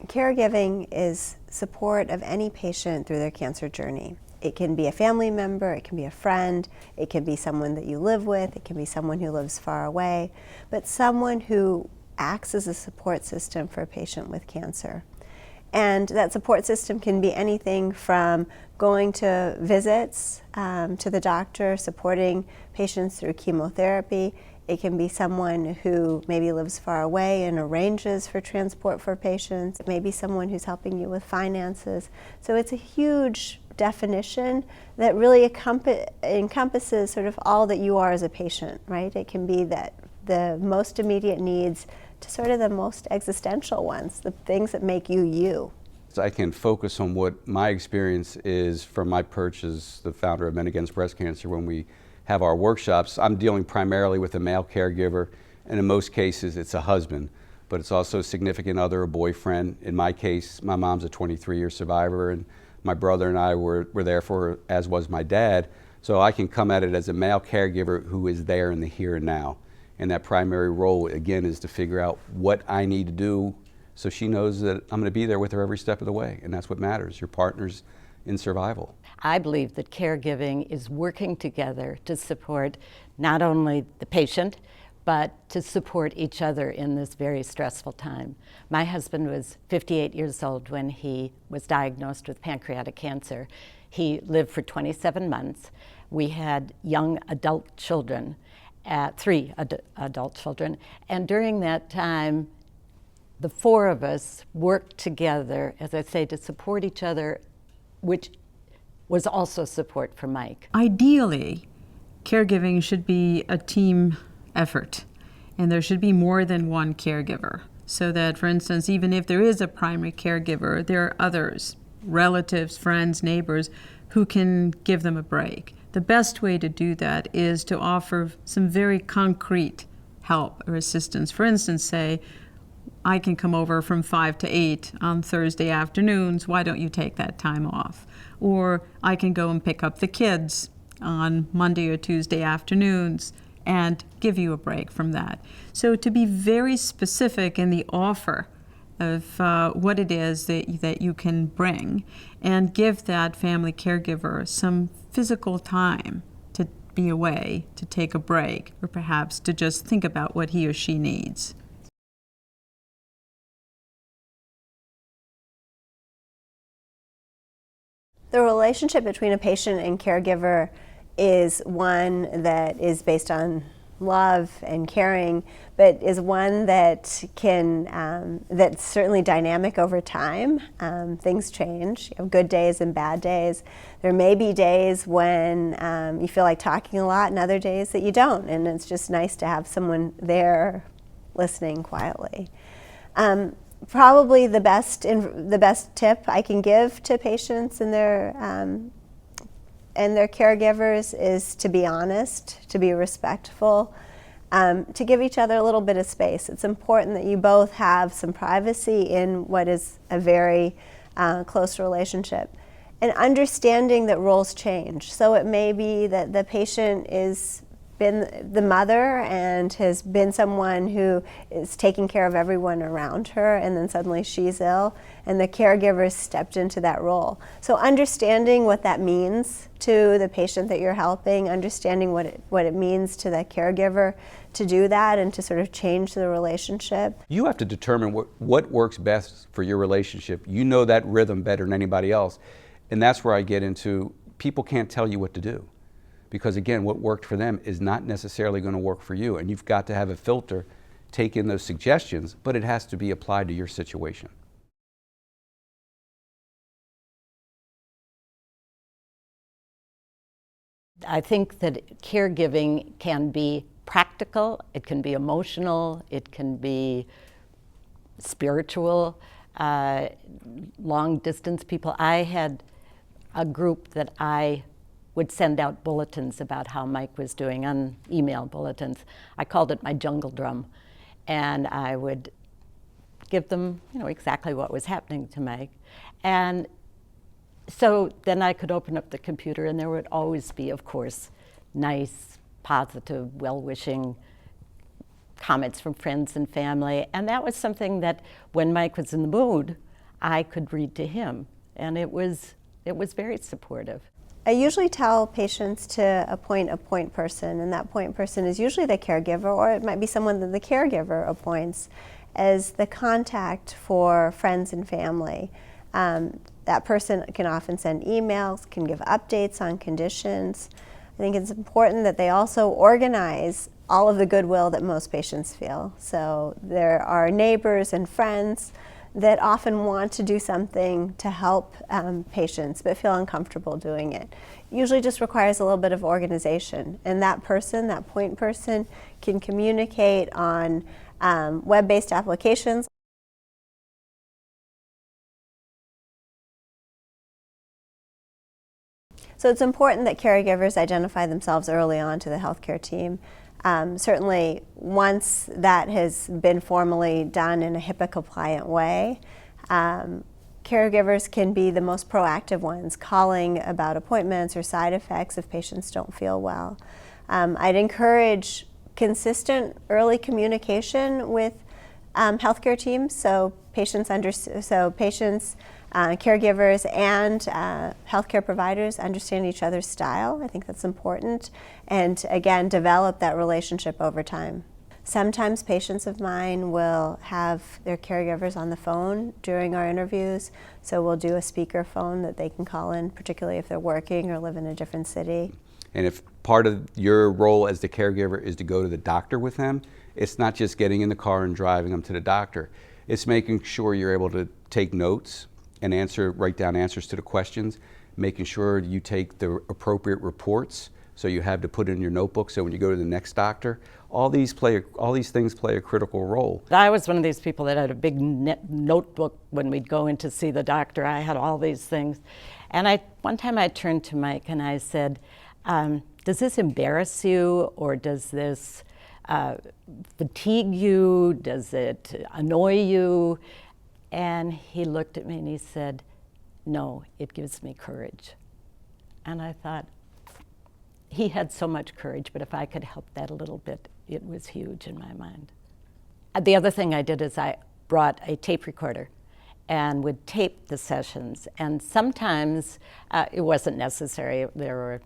Caregiving is support of any patient through their cancer journey. It can be a family member, it can be a friend, it can be someone that you live with, it can be someone who lives far away, but someone who acts as a support system for a patient with cancer. And that support system can be anything from going to visits to the doctor, supporting patients through chemotherapy. It can be someone who maybe lives far away and arranges for transport for patients. It may be someone who's helping you with finances. So it's a huge definition that really encompasses sort of all that you are as a patient, right? It can be that the most immediate needs to sort of the most existential ones, the things that make you you. So I can focus on what my experience is from my perch as the founder of Men Against Breast Cancer. When we have our workshops, I'm dealing primarily with a male caregiver, and in most cases it's a husband, but it's also a significant other, a boyfriend. In my case, my mom's a 23-year survivor, and my brother and I were there for her, as was my dad. So I can come at it as a male caregiver who is there in the here and now. And that primary role, again, is to figure out what I need to do so she knows that I'm going to be there with her every step of the way. And that's what matters, your partner's in survival. I believe that caregiving is working together to support not only the patient, but to support each other in this very stressful time. My husband was 58 years old when he was diagnosed with pancreatic cancer. He lived for 27 months. We had young adult children, three adult children, and during that time, the four of us worked together, as I say, to support each other, which was also support for Mike. Ideally, caregiving should be a team effort, and there should be more than one caregiver. So that, for instance, even if there is a primary caregiver, there are others, relatives, friends, neighbors, who can give them a break. The best way to do that is to offer some very concrete help or assistance. For instance, say, I can come over from 5 to 8 on Thursday afternoons, why don't you take that time off? Or I can go and pick up the kids on Monday or Tuesday afternoons and give you a break from that. So to be very specific in the offer of what it is that you can bring, and give that family caregiver some physical time to be away, to take a break, or perhaps to just think about what he or she needs. The relationship between a patient and caregiver is one that is based on love and caring, but is one that can, that's certainly dynamic over time. Things change. You have good days and bad days. There may be days when you feel like talking a lot and other days that you don't, and it's just nice to have someone there listening quietly. Probably the best tip I can give to patients and their caregivers is to be honest, to be respectful, to give each other a little bit of space. It's important that you both have some privacy in what is a very close relationship, and understanding that roles change. So it may be that the patient is been the mother and has been someone who is taking care of everyone around her, and then suddenly she's ill and the caregiver stepped into that role. So understanding what that means to the patient that you're helping, understanding what it means to the caregiver to do that and to sort of change the relationship. You have to determine what works best for your relationship. You know that rhythm better than anybody else. And that's where I get into, people can't tell you what to do. Because again, what worked for them is not necessarily going to work for you. And you've got to have a filter, take in those suggestions, but it has to be applied to your situation. I think that caregiving can be practical, it can be emotional, it can be spiritual, long distance people. I had a group that I would send out bulletins about how Mike was doing, on email bulletins. I called it my jungle drum. And I would give them, exactly what was happening to Mike. And so then I could open up the computer and there would always be, of course, nice, positive, well-wishing comments from friends and family. And that was something that when Mike was in the mood, I could read to him. And it was very supportive. I usually tell patients to appoint a point person, and that point person is usually the caregiver, or it might be someone that the caregiver appoints as the contact for friends and family. That person can often send emails, can give updates on conditions. I think it's important that they also organize all of the goodwill that most patients feel. So there are neighbors and friends that often want to do something to help patients but feel uncomfortable doing it. Usually just requires a little bit of organization, and that person, that point person, can communicate on web-based applications. So it's important that caregivers identify themselves early on to the healthcare team. Certainly, once that has been formally done in a HIPAA-compliant way, caregivers can be the most proactive ones, calling about appointments or side effects if patients don't feel well. I'd encourage consistent early communication with healthcare teams, so patients, caregivers and healthcare providers understand each other's style. I think that's important. And again, develop that relationship over time. Sometimes patients of mine will have their caregivers on the phone during our interviews, so we'll do a speaker phone that they can call in, particularly if they're working or live in a different city. And if part of your role as the caregiver is to go to the doctor with them, it's not just getting in the car and driving them to the doctor. It's making sure you're able to take notes and write down answers to the questions, making sure you take the appropriate reports so you have to put in your notebook so when you go to the next doctor, all these things play a critical role. I was one of these people that had a big notebook when we'd go in to see the doctor. I had all these things. And one time I turned to Mike and I said, does this embarrass you, or does this fatigue you? Does it annoy you? And he looked at me and he said, no, it gives me courage. And I thought, he had so much courage, but if I could help that a little bit, it was huge in my mind. The other thing I did is I brought a tape recorder and would tape the sessions. And sometimes it wasn't necessary. It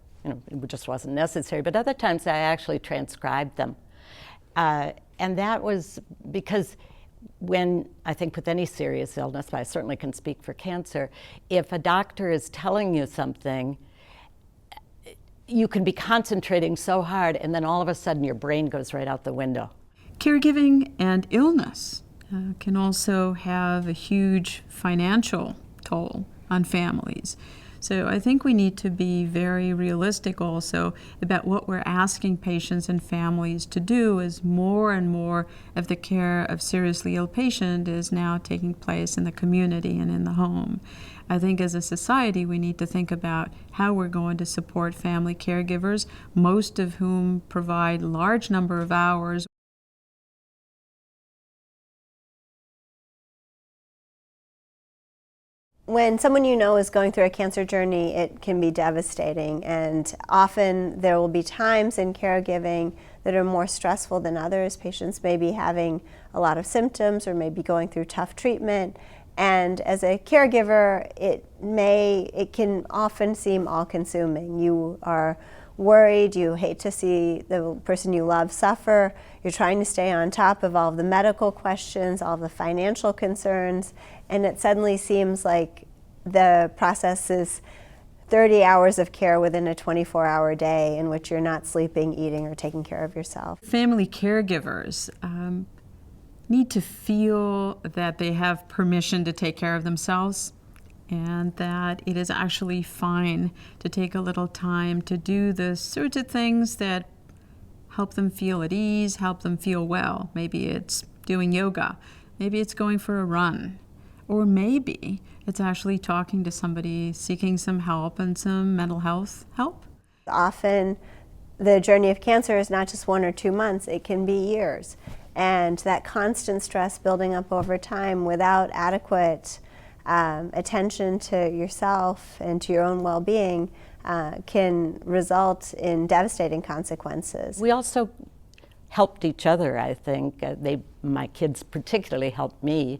just wasn't necessary. But other times I actually transcribed them. And that was because I think with any serious illness, but I certainly can speak for cancer, if a doctor is telling you something, you can be concentrating so hard and then all of a sudden your brain goes right out the window. Caregiving and illness can also have a huge financial toll on families. So I think we need to be very realistic also about what we're asking patients and families to do, as more and more of the care of seriously ill patient is now taking place in the community and in the home. I think as a society we need to think about how we're going to support family caregivers, most of whom provide large number of hours. When someone you know is going through a cancer journey, it can be devastating, and often there will be times in caregiving that are more stressful than others. Patients may be having a lot of symptoms or may be going through tough treatment, and as a caregiver, it can often seem all-consuming. You are worried, you hate to see the person you love suffer, you're trying to stay on top of all of the medical questions, all of the financial concerns, and it suddenly seems like the process is 30 hours of care within a 24-hour day in which you're not sleeping, eating, or taking care of yourself. Family caregivers need to feel that they have permission to take care of themselves, and that it is actually fine to take a little time to do the sorts of things that help them feel at ease, help them feel well. Maybe it's doing yoga, maybe it's going for a run, or maybe it's actually talking to somebody, seeking some help and some mental health help. Often the journey of cancer is not just 1 or 2 months, it can be years. And that constant stress building up over time without adequate attention to yourself and to your own well-being can result in devastating consequences. We also helped each other, I think. My kids particularly helped me.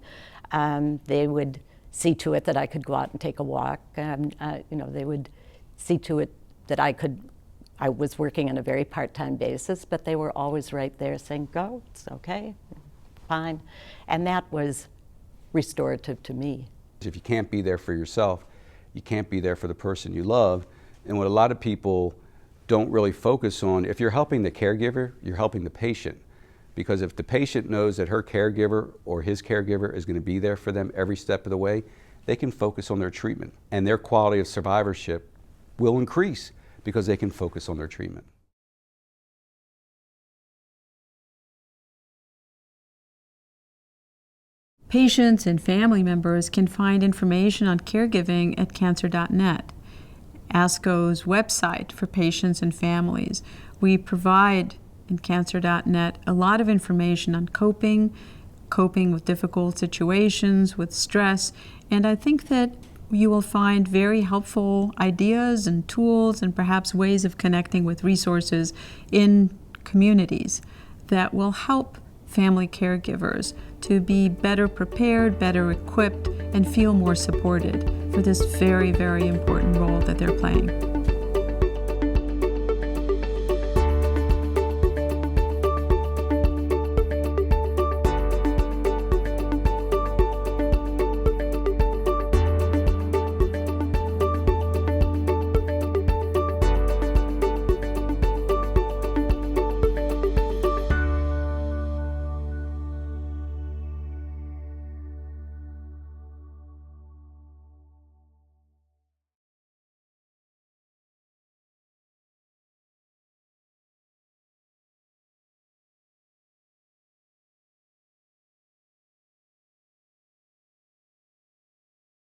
They would see to it that I could go out and take a walk. They would see to it that I was working on a very part-time basis, but they were always right there saying, go, it's okay, fine. And that was restorative to me. If you can't be there for yourself, you can't be there for the person you love. And what a lot of people don't really focus on, if you're helping the caregiver, you're helping the patient. Because if the patient knows that her caregiver or his caregiver is going to be there for them every step of the way, they can focus on their treatment. And their quality of survivorship will increase because they can focus on their treatment. Patients and family members can find information on caregiving at Cancer.Net, ASCO's website for patients and families. We provide in Cancer.Net a lot of information on coping with difficult situations, with stress, and I think that you will find very helpful ideas and tools and perhaps ways of connecting with resources in communities that will help family caregivers to be better prepared, better equipped, and feel more supported for this very, very important role that they're playing.